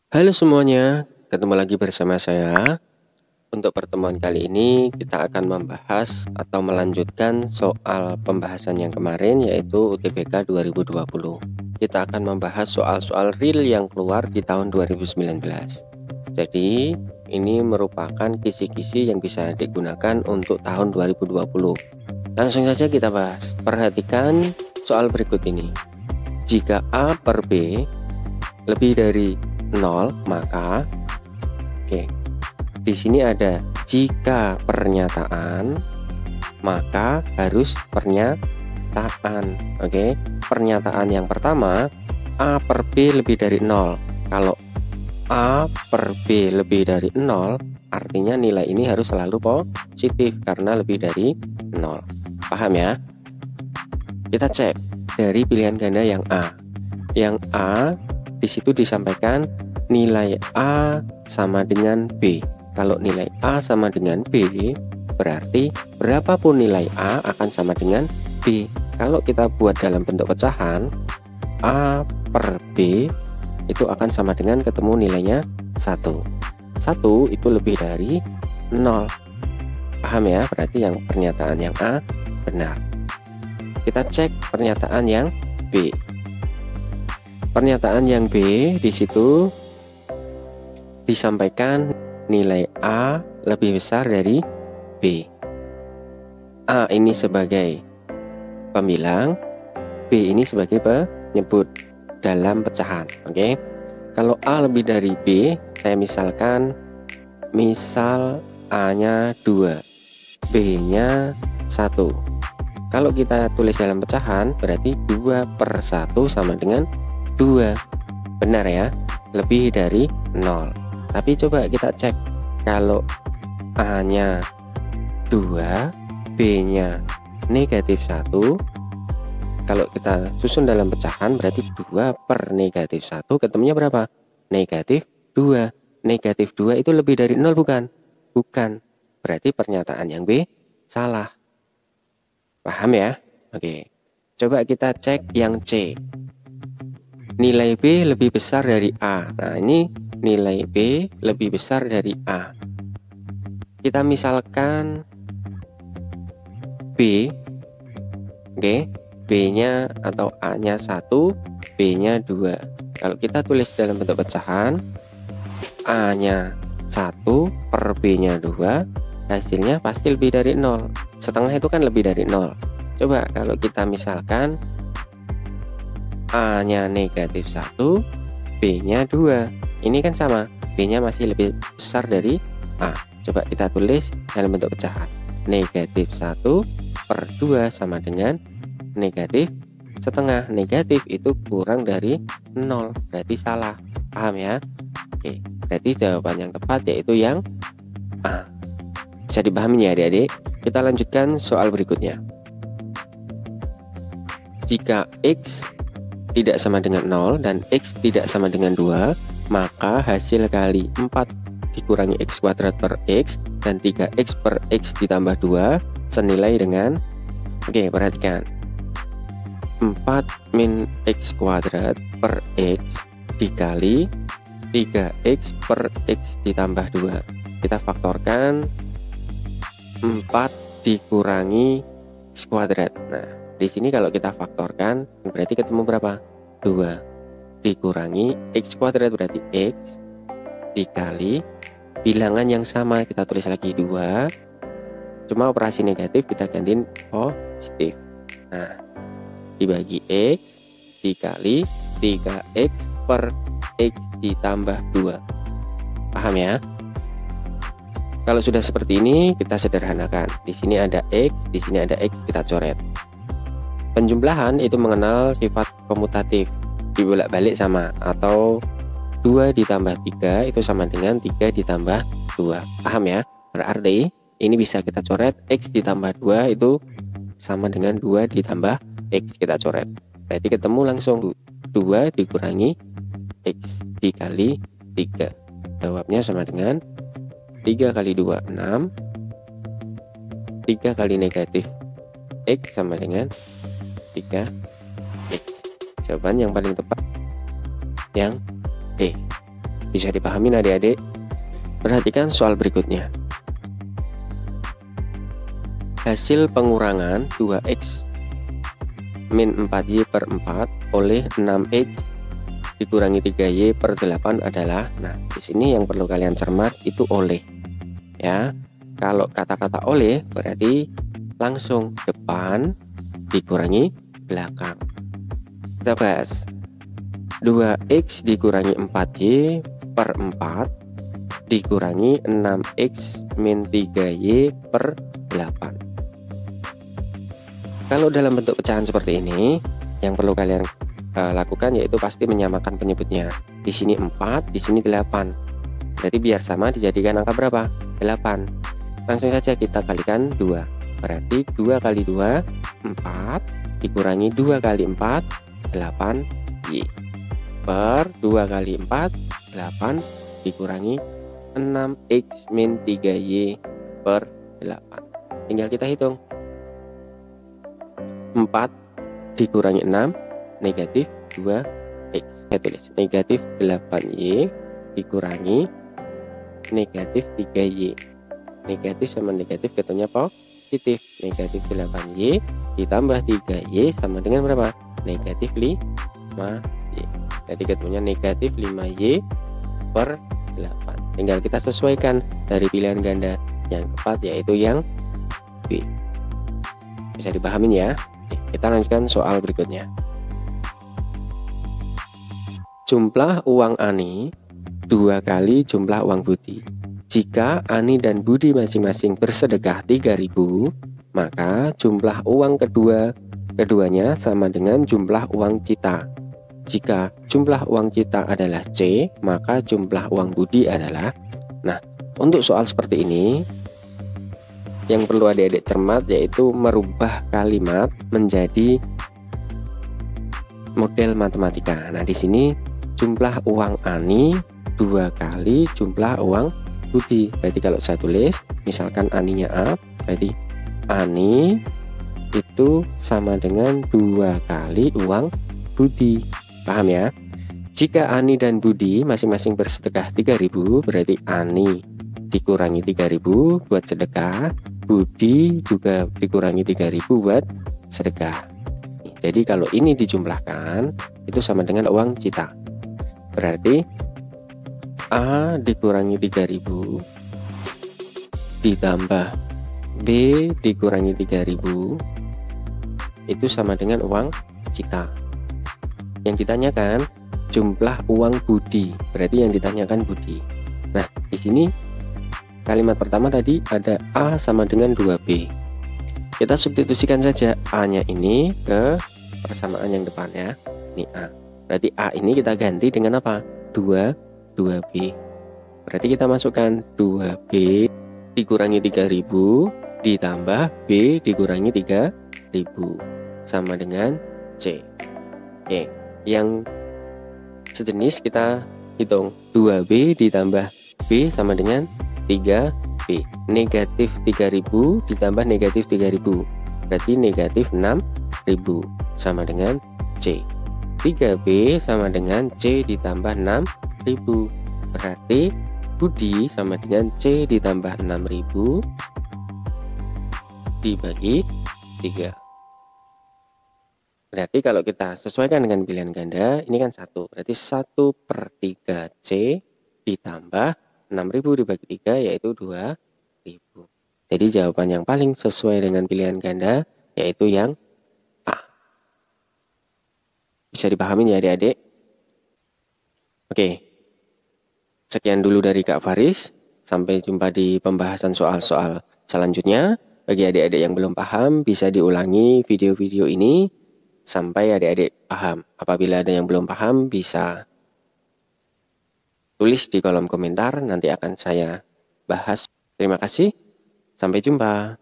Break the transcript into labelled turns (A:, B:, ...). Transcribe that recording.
A: Halo semuanya, ketemu lagi bersama saya. Untuk pertemuan kali ini kita akan membahas atau melanjutkan soal pembahasan yang kemarin, yaitu UTBK 2020. Kita akan membahas soal-soal real yang keluar di tahun 2019. Jadi ini merupakan kisi-kisi yang bisa digunakan untuk tahun 2020. Langsung saja kita bahas. Perhatikan soal berikut ini. Jika A per B lebih dari 0, maka di sini ada jika pernyataan, maka harus pernyataan. Pernyataan yang pertama, A per B lebih dari 0. Kalau A per B lebih dari 0, artinya nilai ini harus selalu positif karena lebih dari 0. Paham ya? Kita cek dari pilihan ganda yang A. Yang A di situ disampaikan nilai A sama dengan B. Kalau nilai A sama dengan B, berarti berapapun nilai A akan sama dengan B. Kalau kita buat dalam bentuk pecahan, A per B itu akan sama dengan ketemu nilainya 1. 1 itu lebih dari 0. Paham ya? Berarti yang pernyataan yang A benar. Kita cek pernyataan yang B. Pernyataan yang B di situ disampaikan nilai A lebih besar dari B. A ini sebagai pembilang, B ini sebagai penyebut dalam pecahan. Kalau A lebih dari B, saya misalkan misal A-nya 2, B-nya 1. Kalau kita tulis dalam pecahan, berarti 2/1 sama dengan 2. Benar ya, lebih dari 0. Tapi coba kita cek, kalau A-nya 2, B-nya negatif 1, kalau kita susun dalam pecahan berarti 2 per negatif 1 ketemunya berapa? Negatif 2. Negatif 2 itu lebih dari 0 bukan? Bukan. Berarti pernyataan yang B salah. Paham ya? Oke. Coba kita cek yang C. Nilai B lebih besar dari A. Nah, ini nilai B lebih besar dari A. Kita misalkan B, B-nya atau A-nya 1, B-nya 2. Kalau kita tulis dalam bentuk pecahan, A-nya 1 per B-nya 2, hasilnya pasti lebih dari 0. Setengah itu kan lebih dari 0. Coba kalau kita misalkan A-nya negatif 1, B-nya 2. Ini kan sama, B-nya masih lebih besar dari A. Coba kita tulis dalam bentuk pecahan. Negatif 1 per 2 sama dengan negatif setengah. Negatif itu kurang dari 0, berarti salah. Paham ya? Oke, berarti jawaban yang tepat yaitu yang A. Bisa dipahami ya adik-adik? Kita lanjutkan soal berikutnya. Jika X tidak sama dengan 0 dan X tidak sama dengan 2, maka hasil kali 4 dikurangi X kuadrat per X dan 3X per X ditambah 2 senilai dengan, perhatikan, 4 min X kuadrat per X dikali 3X per X ditambah 2. Kita faktorkan 4 dikurangi X kuadrat. Nah, di sini kalau kita faktorkan berarti ketemu berapa? 2 dikurangi X kuadrat berarti X dikali bilangan yang sama, kita tulis lagi 2, cuma operasi negatif kita gantiin positif. Nah, dibagi X dikali 3X per X ditambah 2. Paham ya? Kalau sudah seperti ini kita sederhanakan. Di sini ada X, di sini ada X, kita coret. Penjumlahan itu mengenal sifat komutatif, dibolak-balik sama, atau 2 ditambah 3 itu sama dengan 3 ditambah 2. Paham ya? Berarti ini bisa kita coret, X ditambah 2 itu sama dengan 2 ditambah X, kita coret. Berarti ketemu langsung 2 dikurangi X dikali 3. Jawabnya sama dengan 3 kali 2, 6. 3 kali negatif X sama dengan 3X. Jawaban yang paling tepat yang B, Bisa dipahami adik-adik? Perhatikan soal berikutnya. Hasil pengurangan 2x min 4y per 4 oleh 6x dikurangi 3y per 8 adalah, nah di sini yang perlu kalian cermat itu oleh. Ya, kalau kata-kata oleh berarti langsung depan dikurangi belakang. Kita bahas 2x dikurangi 4y per 4 dikurangi 6x min 3y per 8. Kalau dalam bentuk pecahan seperti ini, yang perlu kalian lakukan yaitu pasti menyamakan penyebutnya. Di sini 4, di sini 8. Jadi biar sama dijadikan angka berapa? 8. Langsung saja kita kalikan 2. Berarti 2 kali 2 4 dikurangi 2 kali 4 8y per 2 kali 4 8 dikurangi 6x min 3y per 8. Tinggal kita hitung. 4 dikurangi 6 negatif 2x. Saya tulis negatif 8y dikurangi negatif 3y. Negatif sama negatif ketemunya positif. Negatif 8y ditambah 3y sama dengan berapa? Negatif 5y. Jadi ketemunya negatif 5y per 8. Tinggal kita sesuaikan dari pilihan ganda yang tepat, yaitu yang B. Bisa dipahamin ya? Oke, kita lanjutkan soal berikutnya. Jumlah uang Ani 2 kali jumlah uang Budi. Jika Ani dan Budi masing-masing bersedekah 3.000, maka jumlah uang keduanya sama dengan jumlah uang Cita. Jika jumlah uang Cita adalah C, maka jumlah uang Budi adalah. Nah, untuk soal seperti ini yang perlu adik-adik cermat yaitu merubah kalimat menjadi model matematika. Nah, di sini jumlah uang Ani 2 kali jumlah uang Budi. Berarti kalau saya tulis misalkan Aninya A, berarti Ani itu sama dengan 2 kali uang Budi. Paham ya? Jika Ani dan Budi masing-masing bersedekah 3.000, berarti Ani dikurangi 3.000 buat sedekah, Budi juga dikurangi 3.000 buat sedekah. Jadi kalau ini dijumlahkan itu sama dengan uang Cita. Berarti A dikurangi 3.000 ditambah B dikurangi 3.000 itu sama dengan uang Cita. Yang ditanyakan jumlah uang Budi, berarti yang ditanyakan Budi. Nah, di sini kalimat pertama tadi ada A sama dengan 2B. Kita substitusikan saja A-nya ini ke persamaan yang depan ya. Ini A. Berarti A ini kita ganti dengan apa? 2B. Berarti kita masukkan 2B dikurangi 3.000 ditambah B dikurangi 3.000 sama dengan C. Oke, yang sejenis kita hitung 2B ditambah B sama dengan 3B. Negatif 3.000 ditambah negatif 3.000 berarti negatif 6.000 sama dengan C. 3B sama dengan C ditambah 6.000 berarti Budi sama dengan C ditambah 6.000 dibagi 3. Berarti kalau kita sesuaikan dengan pilihan ganda, ini kan 1. Berarti 1/3 C ditambah 6.000 dibagi 3 yaitu 2.000. Jadi jawaban yang paling sesuai dengan pilihan ganda yaitu yang A. Bisa dipahami ya adik-adik? Oke. Sekian dulu dari Kak Faris. Sampai jumpa di pembahasan soal-soal selanjutnya. Bagi adik-adik yang belum paham, bisa diulangi video-video ini sampai adik-adik paham. Apabila ada yang belum paham, bisa tulis di kolom komentar, nanti akan saya bahas. Terima kasih, sampai jumpa.